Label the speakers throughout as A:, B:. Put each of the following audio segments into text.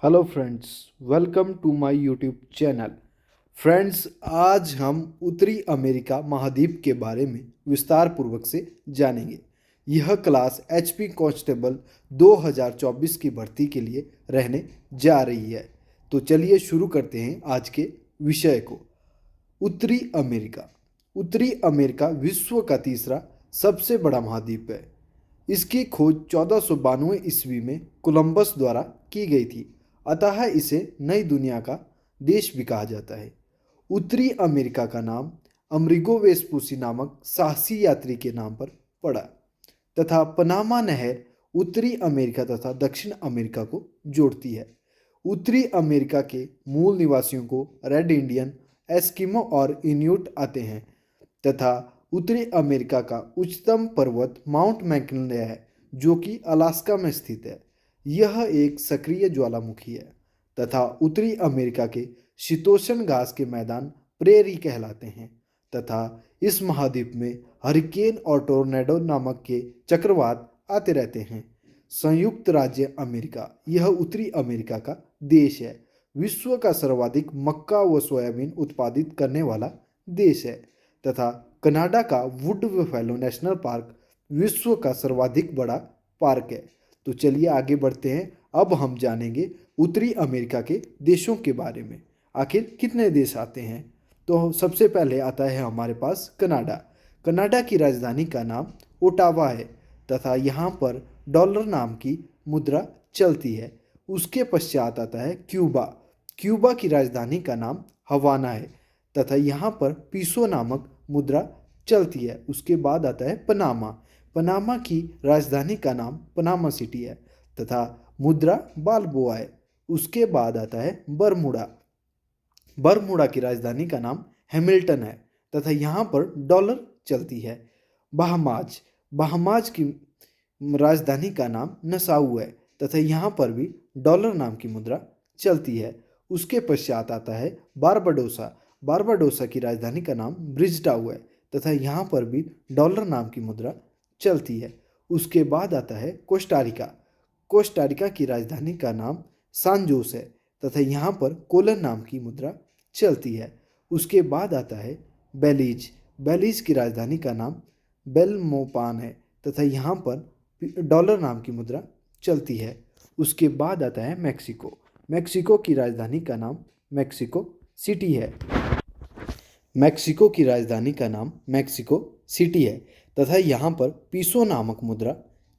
A: Hello friends, welcome to my YouTube channel. Friends, आज हम उत्तरी अमेरिका महाद्वीप के बारे में विस्तार पूर्वक से जानेंगे। यह क्लास एचपी कांस्टेबल 2024 की भर्ती के लिए रहने जा रही है। तो चलिए शुरू करते हैं आज के विषय को। उत्तरी अमेरिका। उत्तरी अमेरिका विश्व का तीसरा सबसे बड़ा महाद्वीप है। इसकी खोज 1492 ईस्वी में कोलंबस द्वारा की गई थी, अतः इसे नई दुनिया का देश भी कहा जाता है। उत्तरी अमेरिका का नाम अमरिगो वेस्पुसी नामक साहसी यात्री के नाम पर पड़ा तथा पनामा नहर उत्तरी अमेरिका तथा दक्षिण अमेरिका को जोड़ती है। उत्तरी अमेरिका के मूल निवासियों को रेड इंडियन, एस्किमो और इन्यूट आते हैं तथा उत्तरी अमेरिका का उच्चतम पर्वत माउंट मैकिनले है, जो कि अलास्का में स्थित है। यह एक सक्रिय ज्वालामुखी है तथा उत्तरी अमेरिका के शीतोष्ण घास के मैदान प्रेरी कहलाते हैं तथा इस महाद्वीप में हरिकेन और टोर्नेडो नामक के चक्रवात आते रहते हैं। संयुक्त राज्य अमेरिका यह उत्तरी अमेरिका का देश है। विश्व का सर्वाधिक मक्का व सोयाबीन उत्पादित करने वाला देश है तथा कनाडा का वुड बफेलो नेशनल पार्क विश्व का सर्वाधिक बड़ा पार्क है। तो चलिए आगे बढ़ते हैं। अब हम जानेंगे उत्तरी अमेरिका के देशों के बारे में। आखिर कितने देश आते हैं? तो सबसे पहले आता है हमारे पास कनाडा। कनाडा की राजधानी का नाम ओटावा है तथा यहाँ पर डॉलर नाम की मुद्रा चलती है। उसके पश्चात आता है क्यूबा। क्यूबा की राजधानी का नाम हवाना है तथा यहाँ पर पीसो नामक मुद्रा चलती है। उसके बाद आता है पनामा। पनामा की राजधानी का नाम पनामा सिटी है तथा मुद्रा बालबोआ है। उसके बाद आता है बरमूडा। बरमूडा की राजधानी का नाम हैमिल्टन है तथा यहाँ पर डॉलर चलती है। बहामाज। बहामाज की राजधानी का नाम नसाऊ है तथा यहाँ पर भी डॉलर नाम की मुद्रा चलती है। उसके पश्चात आता है बारबाडोसा। बारबाडोसा की राजधानी का नाम ब्रिजटाउ है तथा यहाँ पर भी डॉलर नाम की मुद्रा चलती है। उसके बाद आता है कोस्टारिका। कोस्टारिका की राजधानी का नाम सान जोस है तथा यहाँ पर कोलन नाम की मुद्रा चलती है। उसके बाद आता है बेलीज। बेलीज की राजधानी का नाम बेलमोपान है तथा यहाँ पर डॉलर नाम की मुद्रा चलती है। उसके बाद आता है मैक्सिको। मैक्सिको की राजधानी का नाम मैक्सिको सिटी है। मैक्सिको की राजधानी का नाम मैक्सिको सिटी है तथा यहाँ पर पीसो नामक मुद्रा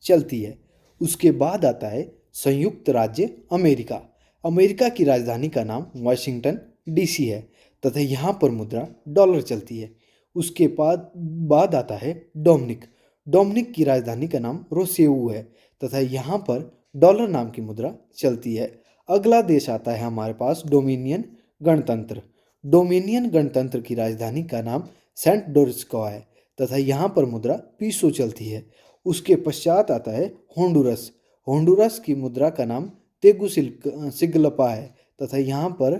A: चलती है। उसके बाद आता है संयुक्त राज्य अमेरिका। अमेरिका की राजधानी का नाम वाशिंगटन डीसी है तथा यहाँ पर मुद्रा डॉलर चलती है। उसके बाद आता है डोमिनिक। डोमिनिक की राजधानी का नाम रोसेऊ है तथा यहाँ पर डॉलर नाम की मुद्रा चलती है। अगला देश आता है हमारे पास डोमिनियन गणतंत्र। डोमिनियन गणतंत्र की राजधानी का नाम सेंट डोरिस्का है तथा यहाँ पर मुद्रा पीसो चलती है। उसके पश्चात आता है होंडुरस। होंडुरस की मुद्रा का नाम तेगुसिगलपा है तथा यहाँ पर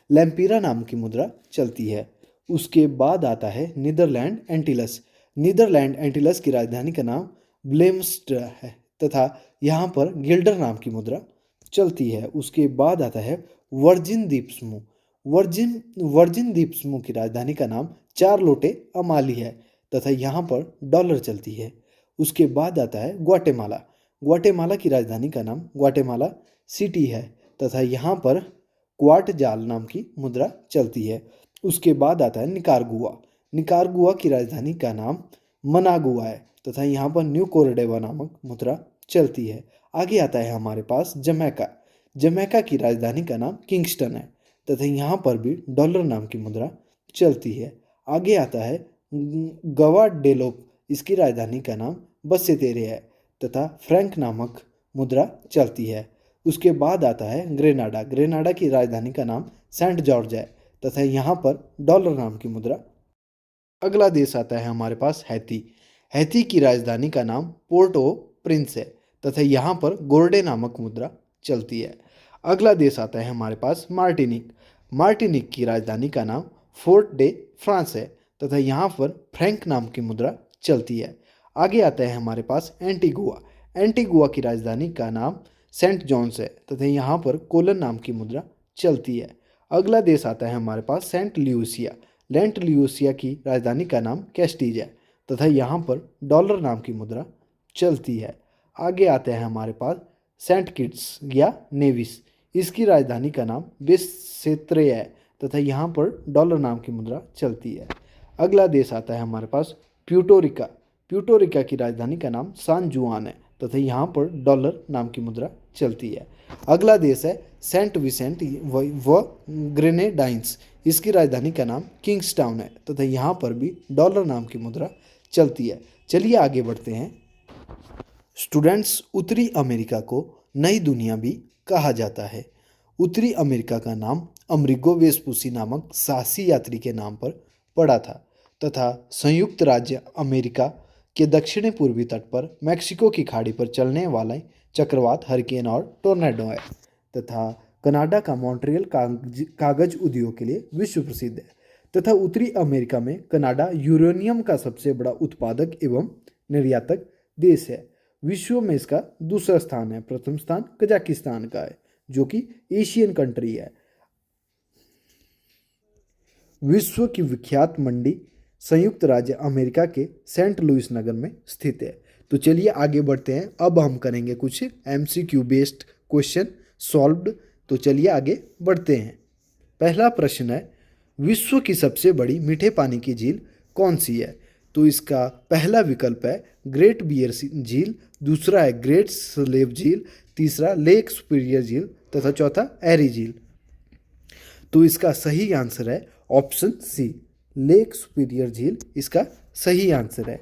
A: लैम्पीरा नाम की मुद्रा चलती है। उसके बाद आता है नीदरलैंड एंटिलस। नीदरलैंड एंटिलस की राजधानी का नाम ब्लेम्स्ट है तथा यहाँ पर गिल्डर नाम की मुद्रा चलती है। उसके बाद आता है वर्जिन द्वीप समूह। वर्जिन द्वीप समूह की राजधानी का नाम चारलोटे अमाली है तथा यहाँ पर डॉलर चलती है। उसके बाद आता है ग्वाटेमाला। ग्वाटेमाला की राजधानी का नाम ग्वाटेमाला सिटी है तथा यहाँ पर क्वाट जाल नाम की मुद्रा चलती है। उसके बाद आता है निकारागुआ। निकारागुआ की राजधानी का नाम मनागुआ है तथा यहाँ पर न्यू कोरडेवा नामक मुद्रा चलती है। आगे आता है हमारे पास जमैका। जमैका की राजधानी का नाम किंगस्टन है तथा यहाँ पर भी डॉलर नाम की मुद्रा चलती है। आगे आता है गवाडेलोप। इसकी राजधानी का नाम बसेतेरे है तथा फ्रैंक नामक मुद्रा चलती है। उसके बाद आता है ग्रेनाडा। ग्रेनाडा की राजधानी का नाम सेंट जॉर्ज है तथा यहाँ पर डॉलर नाम की मुद्रा। अगला देश आता है हमारे पास हैती। हैती की राजधानी का नाम पोर्ट ओ प्रिंस है तथा यहाँ पर गोर्डे नामक मुद्रा चलती है। अगला देश आता है हमारे पास मार्टिनिक। मार्टिनिक की राजधानी का नाम फोर्ट डे फ्रांस है तथा यहाँ पर फ्रैंक नाम की मुद्रा चलती है। आगे आता है हमारे पास एंटीगुआ। एंटीगुआ की राजधानी का नाम सेंट जॉन्स है तथा यहाँ पर कोलन नाम की मुद्रा चलती है। अगला देश आता है हमारे पास सेंट ल्यूसिया। सेंट ल्यूसिया की राजधानी का नाम कैस्टीज है तथा यहाँ पर डॉलर नाम की मुद्रा चलती है। आगे आते हैं हमारे पास सेंट किट्स या नेविस। इसकी राजधानी का नाम बेसेत्रे है तथा यहाँ पर डॉलर नाम की मुद्रा चलती है। अगला देश आता है हमारे पास प्यूटोरिका। प्यूटोरिका की राजधानी का नाम सान जुआन है तथा यहाँ पर डॉलर नाम की मुद्रा चलती है। अगला देश है सेंट विसेंट व ग्रेनेडाइंस। इसकी राजधानी का नाम किंग्सटाउन है तथा यहाँ पर भी डॉलर नाम की मुद्रा चलती है। चलिए आगे बढ़ते हैं। स्टूडेंट्स, उत्तरी अमेरिका को नई दुनिया भी कहा जाता है। उत्तरी अमेरिका का नाम अमरिगो वेस्पुसी नामक साहसी यात्री के नाम पर पड़ा था तथा संयुक्त राज्य अमेरिका के दक्षिणी पूर्वी तट पर मैक्सिको की खाड़ी पर चलने वाले चक्रवात, हरिकेन और टोर्नेडो है तथा कनाडा का मॉन्ट्रियल कागज उद्योग के लिए विश्व प्रसिद्ध है तथा उत्तरी अमेरिका में कनाडा यूरेनियम का सबसे बड़ा उत्पादक एवं निर्यातक देश है। विश्व में इसका दूसरा स्थान है। प्रथम स्थान कजाकिस्तान का है जो कि एशियन कंट्री है। विश्व की विख्यात मंडी संयुक्त राज्य अमेरिका के सेंट लुइस नगर में स्थित है। तो चलिए आगे बढ़ते हैं। अब हम करेंगे कुछ MCQ बेस्ड क्वेश्चन सॉल्व्ड। तो चलिए आगे बढ़ते हैं। पहला प्रश्न है, विश्व की सबसे बड़ी मीठे पानी की झील कौन सी है? तो इसका पहला विकल्प है ग्रेट बियर झील, दूसरा है ग्रेट स्लेव झील, तीसरा लेक सुपीरियर झील तथा चौथा एरी झील। तो इसका सही आंसर है ऑप्शन सी, लेक सुपीरियर झील इसका सही आंसर है।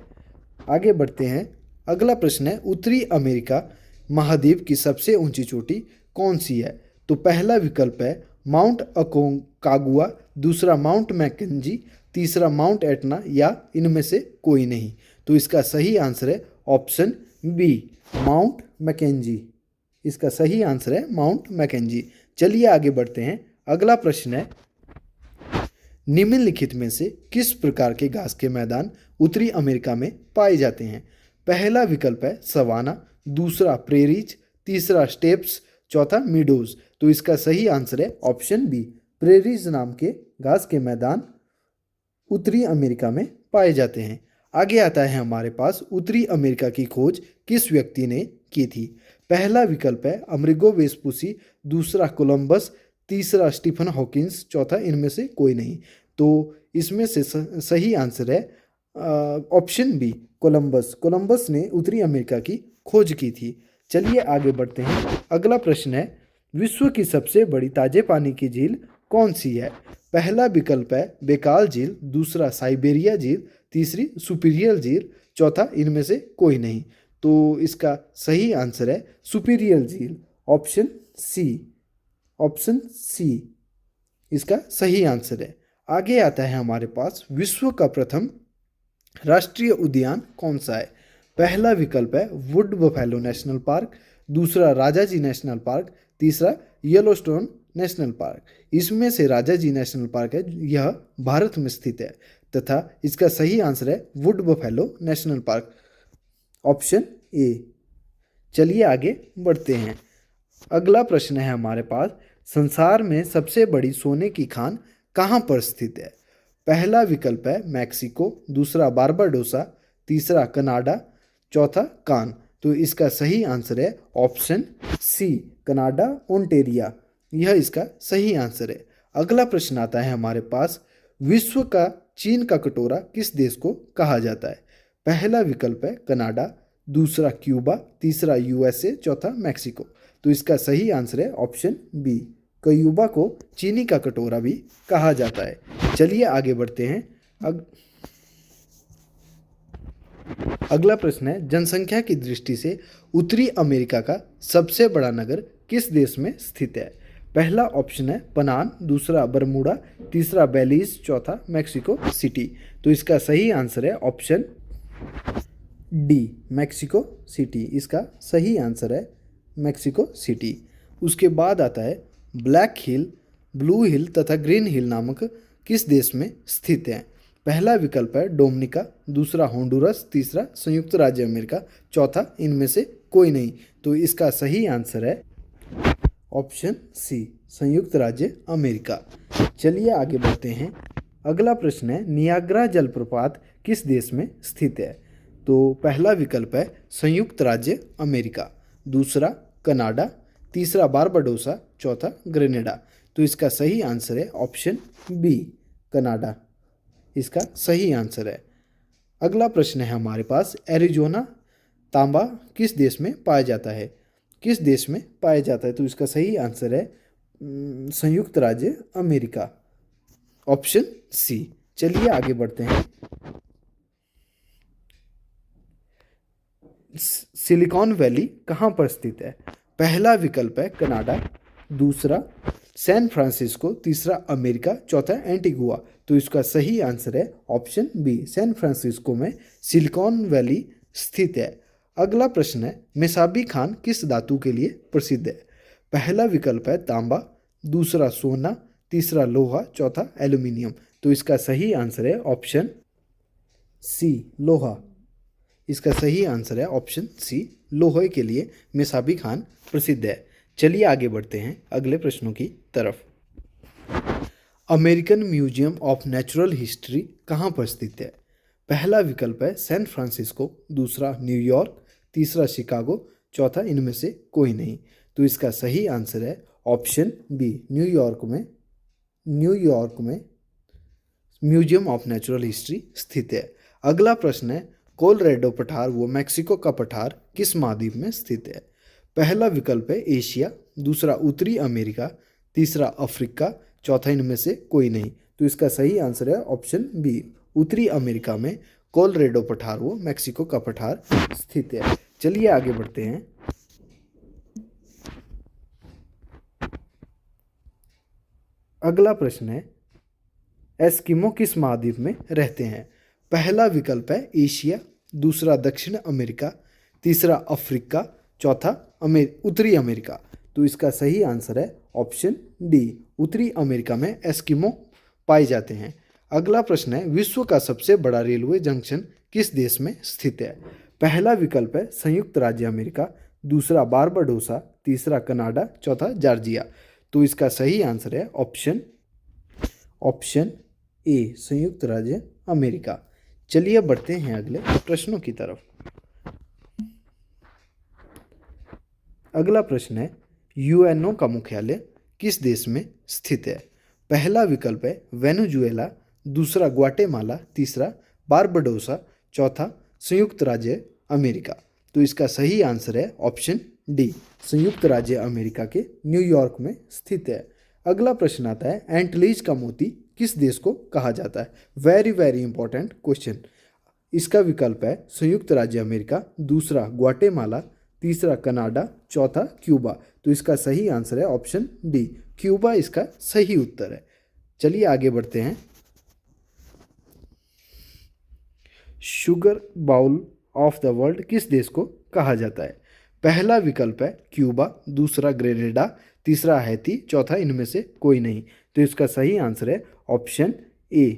A: आगे बढ़ते हैं। अगला प्रश्न है, उत्तरी अमेरिका महाद्वीप की सबसे ऊंची चोटी कौन सी है? तो पहला विकल्प है माउंट अकोंकागुआ, दूसरा माउंट मैकेंजी, तीसरा माउंट एटना या इनमें से कोई नहीं। तो इसका सही आंसर है ऑप्शन बी, माउंट मैकेंजी। इसका सही आंसर है माउंट मैकेंजी। चलिए आगे बढ़ते हैं। अगला प्रश्न है, निम्नलिखित में से किस प्रकार के घास के मैदान उत्तरी अमेरिका में पाए जाते हैं? पहला विकल्प है सवाना, दूसरा प्रेरीज, तीसरा स्टेप्स, चौथा मीडोज। तो इसका सही आंसर है ऑप्शन बी, प्रेरीज नाम के घास के मैदान उत्तरी अमेरिका में पाए जाते हैं। आगे आता है हमारे पास उत्तरी अमेरिका की खोज किस व्यक्ति ने की थी? पहला विकल्प है अमरिगो वेस्पुसी, दूसरा कोलंबस, तीसरा स्टीफन हॉकिंस, चौथा इनमें से कोई नहीं। तो इसमें से सही आंसर है ऑप्शन बी, कोलंबस। कोलंबस ने उत्तरी अमेरिका की खोज की थी। चलिए आगे बढ़ते हैं। अगला प्रश्न है, विश्व की सबसे बड़ी ताजे पानी की झील कौन सी है? पहला विकल्प है बेकाल झील, दूसरा साइबेरिया झील, तीसरी सुपीरियर झील, चौथा इनमें से कोई नहीं। तो इसका सही आंसर है सुपीरियर झील, ऑप्शन सी। ऑप्शन सी इसका सही आंसर है। आगे आता है हमारे पास, विश्व का प्रथम राष्ट्रीय उद्यान कौन सा है? पहला विकल्प है वुड बफेलो नेशनल पार्क, दूसरा राजाजी नेशनल पार्क, तीसरा येलोस्टोन नेशनल पार्क। इसमें से राजाजी नेशनल पार्क है, यह भारत में स्थित है तथा इसका सही आंसर है would buffalo national park, option A. चलिए आगे बढ़ते हैं। अगला प्रश्न है हमारे पास, संसार में सबसे बड़ी सोने की खान कहाँ पर स्थित है? पहला विकल्प है मैक्सिको, दूसरा बारबाडोसा, तीसरा कनाडा, चौथा कान। तो इसका सही आंसर है ऑप्शन सी, कनाडा ओंटेरिया। यह इसका सही आंसर है। अगला प्रश्न आता है हमारे पास, विश्व का चीन का कटोरा किस देश को कहा जाता है? पहला विकल्प है कनाडा, दूसरा क्यूबा, तीसरा USA, चौथा मैक्सिको। तो इसका सही आंसर है ऑप्शन बी, क्यूबा को चीनी का कटोरा भी कहा जाता है। चलिए आगे बढ़ते हैं। अगला प्रश्न है, जनसंख्या की दृष्टि से उत्तरी अमेरिका का सबसे बड़ा नगर किस देश में स्थित है? पहला ऑप्शन है पनान, दूसरा बरमूडा, तीसरा बेलीज, चौथा मैक्सिको सिटी। तो इसका सही आंसर है ऑप्शन डी, मैक्सिको सिटी। इसका सही आंसर है मैक्सिको सिटी। उसके बाद आता है ब्लैक हिल, ब्लू हिल तथा ग्रीन हिल नामक किस देश में स्थित है? पहला विकल्प है डोमिनिका, दूसरा होंडुरस, तीसरा संयुक्त राज्य अमेरिका, चौथा इनमें से कोई नहीं। तो इसका सही आंसर है ऑप्शन सी संयुक्त राज्य अमेरिका। चलिए आगे बढ़ते हैं। अगला प्रश्न है नियाग्रा जलप्रपात किस देश में स्थित है? तो पहला विकल्प है संयुक्त राज्य अमेरिका, दूसरा कनाडा, तीसरा बारबाडोसा, चौथा ग्रेनेडा। तो इसका सही आंसर है ऑप्शन बी कनाडा, इसका सही आंसर है। अगला प्रश्न है हमारे पास एरिजोना तांबा किस देश में पाया जाता है? किस देश में पाया जाता है? तो इसका सही आंसर है संयुक्त राज्य अमेरिका, ऑप्शन सी। चलिए आगे बढ़ते हैं। सिलिकॉन वैली कहाँ पर स्थित है? पहला विकल्प है कनाडा, दूसरा सैन फ्रांसिस्को, तीसरा अमेरिका, चौथा एंटीगुआ। तो इसका सही आंसर है ऑप्शन बी सैन फ्रांसिस्को में सिलिकॉन वैली स्थित है। अगला प्रश्न है मेसाबी खान किस धातु के लिए प्रसिद्ध है? पहला विकल्प है तांबा, दूसरा सोना, तीसरा लोहा, चौथा एल्यूमिनियम। तो इसका सही आंसर है ऑप्शन सी लोहा, इसका सही आंसर है ऑप्शन सी लोहे के लिए मेसाबी खान प्रसिद्ध है। चलिए आगे बढ़ते हैं अगले प्रश्नों की तरफ। American museum of natural history कहाँ पर स्थित है? पहला विकल्प है सैन फ्रांसिस्को, दूसरा न्यूयॉर्क, तीसरा शिकागो, चौथा इनमें से कोई नहीं। तो इसका सही आंसर है ऑप्शन बी न्यूयॉर्क में म्यूजियम ऑफ नेचुरल हिस्ट्री स्थित है। अगला प्रश्न है कोलोराडो पठार व मैक्सिको का पठार किस महाद्वीप में स्थित है? पहला विकल्प है एशिया, दूसरा उत्तरी अमेरिका, तीसरा अफ्रीका, चौथा इनमें से कोई नहीं। तो इसका सही आंसर है ऑप्शन बी उत्तरी अमेरिका में कोलोराडो पठार व मैक्सिको का पठार स्थित है। चलिए आगे बढ़ते हैं। अगला प्रश्न है एस्किमो किस महाद्वीप में रहते हैं? पहला विकल्प है एशिया, दूसरा दक्षिण अमेरिका, तीसरा अफ्रीका, चौथा उत्तरी अमेरिका। तो इसका सही आंसर है ऑप्शन डी उत्तरी अमेरिका में एस्किमो पाए जाते हैं। अगला प्रश्न है विश्व का सबसे बड़ा रेलवे जंक्शन किस देश में स्थित है? पहला विकल्प है संयुक्त राज्य अमेरिका, दूसरा बारबाडोसा, तीसरा कनाडा, चौथा जॉर्जिया। तो इसका सही आंसर है ऑप्शन ए संयुक्त राज्य अमेरिका। चलिए बढ़ते हैं अगले प्रश्नों की तरफ। अगला प्रश्न है यूएनओ का मुख्यालय किस देश में स्थित है? पहला विकल्प है वेनेजुएला, दूसरा ग्वाटेमाला, तीसरा बारबाडोसा, चौथा संयुक्त राज्य अमेरिका। तो इसका सही आंसर है ऑप्शन डी संयुक्त राज्य अमेरिका के न्यूयॉर्क में स्थित है। अगला प्रश्न आता है एंटीलीज का मोती किस देश को कहा जाता है? Very very important question. इसका विकल्प है संयुक्त राज्य अमेरिका, दूसरा ग्वाटेमाला, तीसरा कनाडा, चौथा क्यूबा। तो इसका सही आंसर है ऑप्शन डी क्यूबा, इसका सही उत्तर है। चलिए आगे बढ़ते हैं। Sugar bowl of the world किस देश को कहा जाता है? पहला विकल्प है क्यूबा, दूसरा ग्रेनेडा, तीसरा हैती, चौथा इनमें से कोई नहीं। तो इसका सही आंसर है ऑप्शन ए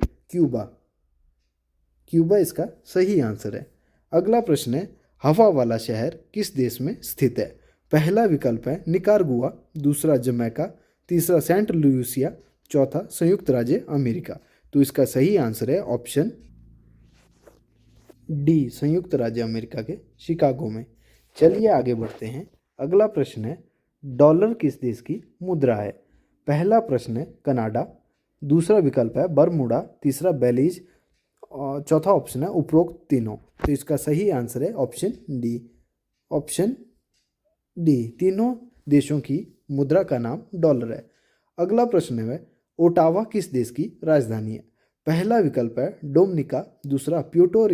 A: क्यूबा इसका सही आंसर है। अगला प्रश्न है हवा वाला शहर किस देश में स्थित है? पहला विकल्प है निकारागुआ, दूसरा जमैका, तीसरा सेंट लुइसिया, चौथा संयुक्त राज्य अमेरिका। तो इसका सही आंसर है ऑप्शन डी संयुक्त राज्य अमेरिका के शिकागो में। चलिए आगे बढ़ते हैं। अगला प्रश्न है डॉलर किस देश की मुद्रा है? पहला प्रश्न है कनाडा, दूसरा विकल्प है बरमूडा, तीसरा बेलीज, और चौथा ऑप्शन है उपरोक्त तीनों। तो इसका सही आंसर है ऑप्शन डी तीनों देशों की मुद्रा का नाम डॉलर है। अगला प्रश्न है ओटावा किस देश की राजधानी है? पहला विकल्प है डोमिनिका, दूसरा प्यूर्टो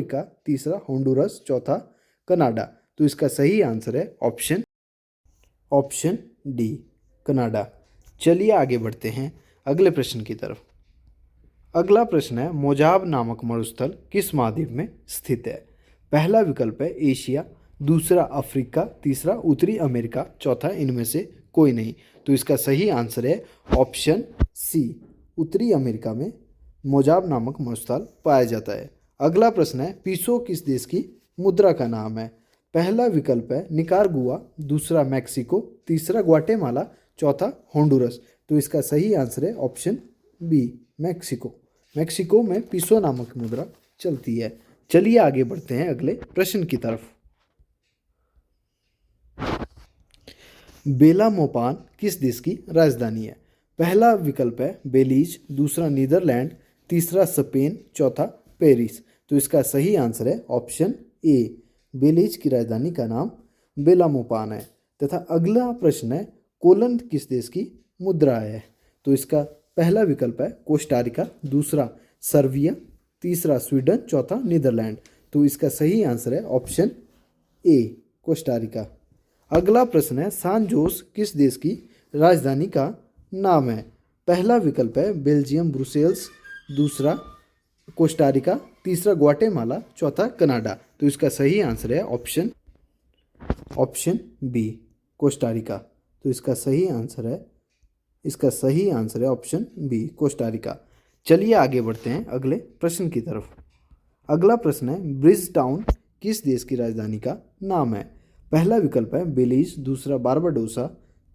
A: तीसरा होंडुरस, चौथा कनाडा। तो इसका सही आंसर है ऑप्शन डी कनाडा। चलिए आगे बढ़ते हैं अगले प्रश्न की तरफ। अगला प्रश्न है मोजाब नामक मरुस्थल किस महाद्वीप में स्थित है? पहला विकल्प है एशिया, दूसरा अफ्रीका, तीसरा उत्तरी अमेरिका, चौथा इनमें से कोई नहीं। तो इसका सही आंसर है ऑप्शन सी उत्तरी अमेरिका में मोजाब नामक मरुस्थल पाया जाता है। अगला प्रश्न है पीसो किस देश की मुद्रा का नाम है? पहला विकल्प है निकारागुआ, दूसरा मैक्सिको, तीसरा ग्वाटेमाला, चौथा होंडुरस। तो इसका सही आंसर है ऑप्शन बी, मैक्सिको। मैक्सिको में पीसो नामक मुद्रा चलती है। चलिए आगे बढ़ते हैं अगले प्रश्न की तरफ। बेलामोपान किस देश की राजधानी है? पहला विकल्प है बेलीज, दूसरा नीदरलैंड, तीसरा स्पेन, चौथा पेरिस। तो इसका सही आंसर है ऑप्शन ए, बेलीज की राजधानी का नाम बेलामोपान है। तथा अगला प्रश्न है कोलन किस देश की मुद्रा है? तो इसका पहला विकल्प है कोस्टारिका, दूसरा सर्बिया, तीसरा स्वीडन, चौथा नीदरलैंड। तो इसका सही आंसर है ऑप्शन ए, कोस्टारिका। अगला प्रश्न है सान जोस किस देश की राजधानी का नाम है? पहला विकल्प है बेल्जियम ब्रुसेल्स, दूसरा कोस्टारिका, तीसरा ग्वाटेमाला, चौथा कनाडा। तो इसका सही आंसर है ऑप्शन बी, कोस्टारिका। तो इसका सही आंसर है ऑप्शन बी, कोस्टारिका। चलिए आगे बढ़ते हैं अगले प्रश्न की तरफ। अगला प्रश्न है ब्रिज टाउन किस देश की राजधानी का नाम है? पहला विकल्प है बेलीज, दूसरा बारबाडोसा,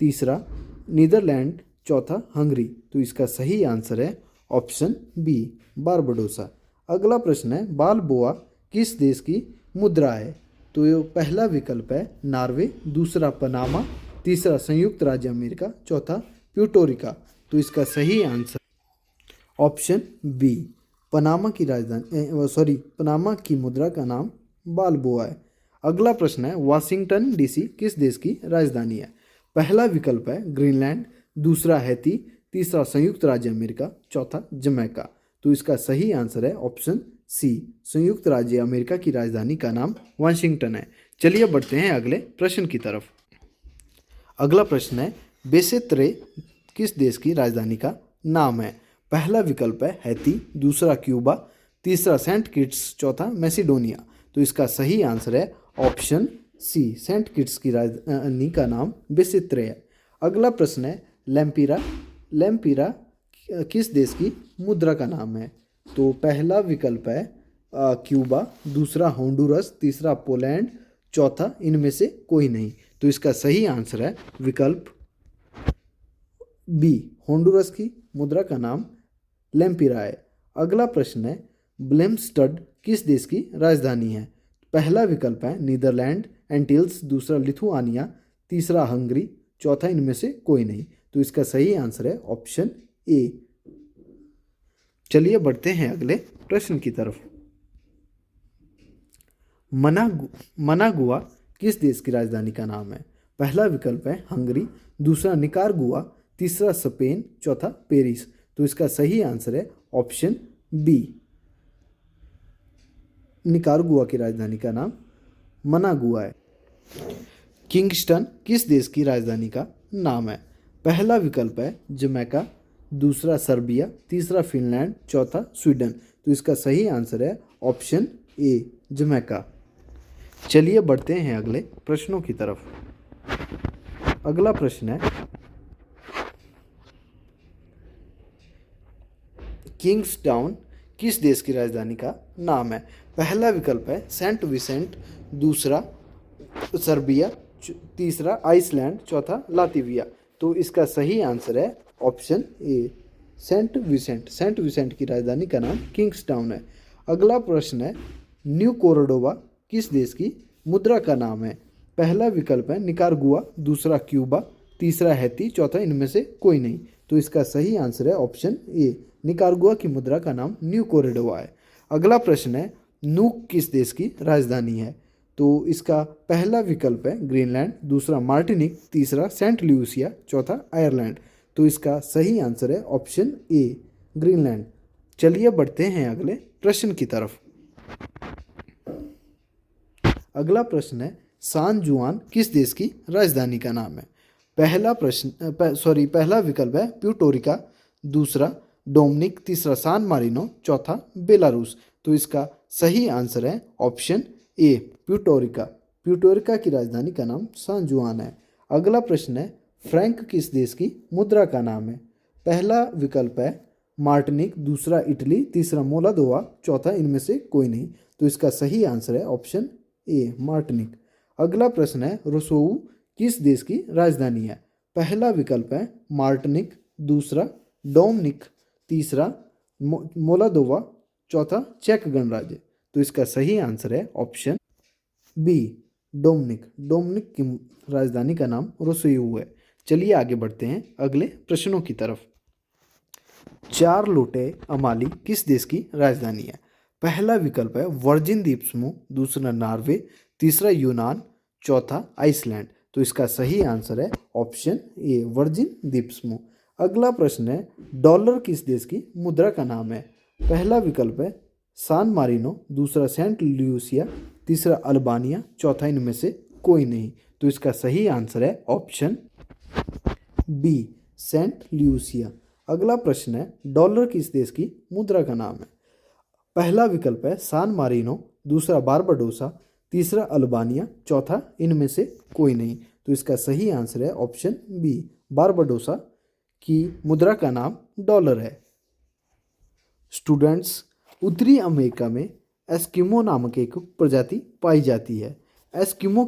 A: तीसरा नीदरलैंड, चौथा हंगरी। तो इसका सही आंसर है ऑप्शन बी, बारबाडोसा। अगला प्रश्न है बालबोआ किस देश की मुद्रा है? तो ये पहला विकल्प है नॉर्वे, दूसरा पनामा, तीसरा संयुक्त राज्य अमेरिका, चौथा प्यूटोरिका। तो इसका सही आंसर ऑप्शन बी, पनामा की मुद्रा का नाम बालबोआ है। अगला प्रश्न है वाशिंगटन डीसी किस देश की राजधानी है? पहला विकल्प है ग्रीनलैंड, दूसरा हैती, तीसरा संयुक्त राज्य अमेरिका, चौथा जमैका। तो इसका सही आंसर है ऑप्शन सी, संयुक्त राज्य अमेरिका की राजधानी का नाम वाशिंगटन है। चलिए बढ़ते हैं अगले प्रश्न की तरफ। अगला प्रश्न है बेसेत्रे किस देश की राजधानी का नाम है? पहला विकल्प है हैती, दूसरा क्यूबा, तीसरा सेंट किट्स, चौथा मैसिडोनिया। तो इसका सही आंसर है ऑप्शन सी, सेंट किट्स की राजधानी का नाम बेसेत्रे है। अगला प्रश्न है लैम्पीरा किस देश की मुद्रा का नाम है? तो पहला विकल्प है क्यूबा, दूसरा होंडुरस, तीसरा पोलैंड, चौथा इनमें से कोई नहीं। तो इसका सही आंसर है विकल्प बी, होंडुरस की मुद्रा का नाम लैम्पीरा है। अगला प्रश्न है ब्लेमस्टड किस देश की राजधानी है? पहला विकल्प है नीदरलैंड एंटिल्स, दूसरा लिथुआनिया, तीसरा हंगरी, चौथा इनमें से कोई नहीं। तो इसका सही आंसर है ऑप्शन ए। चलिए बढ़ते हैं अगले प्रश्न की तरफ। मनागुआ किस देश की राजधानी का नाम है? पहला विकल्प है हंगरी, दूसरा निकारागुआ, तीसरा स्पेन, चौथा पेरिस। तो इसका सही आंसर है ऑप्शन बी, निकारागुआ की राजधानी का नाम मनागुआ है। किंगस्टन किस देश की राजधानी का नाम है? पहला विकल्प है जमैका, दूसरा सर्बिया, तीसरा फिनलैंड, चौथा स्वीडन। तो इसका सही आंसर है ऑप्शन ए, जमैका। चलिए बढ़ते हैं अगले प्रश्नों की तरफ। अगला प्रश्न है किंग्सटाउन किस देश की राजधानी का नाम है? पहला विकल्प है सेंट विसेंट, दूसरा सर्बिया, तीसरा आइसलैंड, चौथा लातविया। तो इसका सही आंसर है ऑप्शन ए, सेंट विसेंट की राजधानी का नाम किंग्सटाउन है। अगला प्रश्न है न्यू कोरोडोवा किस देश की मुद्रा का नाम है? पहला विकल्प है निकारागुआ, दूसरा क्यूबा, तीसरा हैती, चौथा इनमें से कोई नहीं। तो इसका सही आंसर है ऑप्शन ए, निकारागुआ की मुद्रा का नाम न्यू कोरोडोवा है। अगला प्रश्न है नूक किस देश की राजधानी है? तो इसका पहला विकल्प है ग्रीनलैंड, दूसरा मार्टिनिक, तीसरा सेंट लुइसिया, चौथा आयरलैंड। तो इसका सही आंसर है ऑप्शन ए, ग्रीनलैंड। चलिए बढ़ते हैं अगले प्रश्न की तरफ। अगला प्रश्न है सान जुआन किस देश की राजधानी का नाम है? पहला विकल्प है प्यूटोरिका, दूसरा डोमिनिक, तीसरा सान मारिनो, चौथा बेलारूस। तो इसका सही आंसर है ऑप्शन ए, प्यूटोरिका की राजधानी का नाम सान जुआन है। अगला प्रश्न है फ्रैंक किस देश की मुद्रा का नाम है? पहला विकल्प है मार्टिनिक, दूसरा इटली, तीसरा मोलादोवा, चौथा इनमें से कोई नहीं। तो इसका सही आंसर है ऑप्शन ए, मार्टिनिक। अगला प्रश्न है रोसोऊ किस देश की राजधानी है? पहला विकल्प है मार्टिनिक, दूसरा डोमिनिक, तीसरा मोलादोवा, चौथा चेक गणराज्य। तो इसका सही आंसर है ऑप्शन बी डोमिनिक। डोमिनिक की राजधानी का नाम रोसोयू है। चलिए आगे बढ़ते हैं अगले प्रश्नों की तरफ। चार्लोटे अमाली किस देश की राजधानी है? पहला विकल्प है वर्जिन द्वीप समूह, दूसरा नॉर्वे, तीसरा यूनान, चौथा आइसलैंड। तो इसका सही आंसर है ऑप्शन ए वर्जिन द्वीप समूह। अगला प्रश्न है डॉलर किस देश की मुद्रा का नाम है? पहला विकल्प है सान मारिनो, दूसरा सेंट ल्यूसिया, तीसरा अल्बानिया, चौथा इनमें से कोई नहीं। तो इसका सही आंसर है ऑप्शन बी सेंट ल्यूसिया। अगला प्रश्न है डॉलर किस देश की मुद्रा का नाम है? पहला विकल्प है सान मारिनो, दूसरा बारबाडोसा, तीसरा अल्बानिया, चौथा इनमें से कोई नहीं। तो इसका सही आंसर है ऑप्शन बी बारबाडोसा की मुद्रा का नाम डॉलर है। स्टूडेंट्स, उत्तरी अमेरिका में एस्किमो नामक एक प्रजाति पाई जाती है। एस्किमो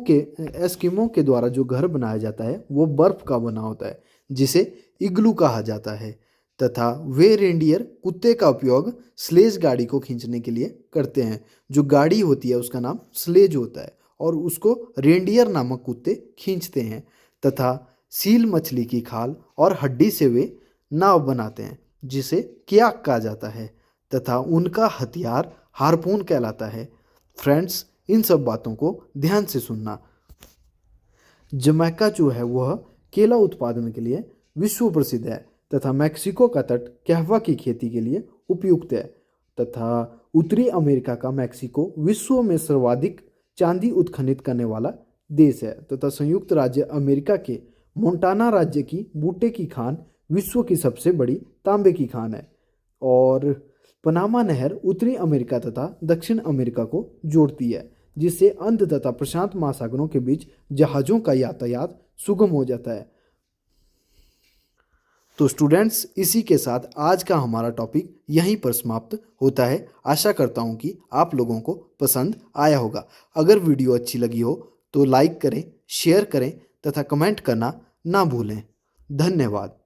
A: के द्वारा जो घर बनाया जाता है वो बर्फ का बना होता है जिसे इग्लू कहा जाता है, तथा वे रेंडियर कुत्ते का उपयोग स्लेज गाड़ी को खींचने के लिए करते हैं। जो गाड़ी होती है उसका नाम स्लेज होता है और उसको रेंडियर नामक कुत्ते खींचते हैं, तथा सील मछली की खाल और हड्डी से वे नाव बनाते हैं जिसे कियाक कहा जाता है, तथा उनका हथियार हार्पून कहलाता है। फ्रेंड्स, इन सब बातों को ध्यान से सुनना। जमैका जो है वह केला उत्पादन के लिए विश्व प्रसिद्ध है, तथा मैक्सिको का तट कहवा की खेती के लिए उपयुक्त है, तथा उत्तरी अमेरिका का मैक्सिको विश्व में सर्वाधिक चांदी उत्खनित करने वाला देश है, तथा संयुक्त राज्य अमेरिका के मोंटाना राज्य की बूटे की खान विश्व की सबसे बड़ी तांबे की खान है। और पनामा नहर उत्तरी अमेरिका तथा दक्षिण अमेरिका को जोड़ती है, जिससे अंध तथा प्रशांत महासागरों के बीच जहाज़ों का यातायात सुगम हो जाता है। तो स्टूडेंट्स, इसी के साथ आज का हमारा टॉपिक यहीं पर समाप्त होता है। आशा करता हूँ कि आप लोगों को पसंद आया होगा। अगर वीडियो अच्छी लगी हो तो लाइक करें, शेयर करें तथा कमेंट करना ना भूलें। धन्यवाद।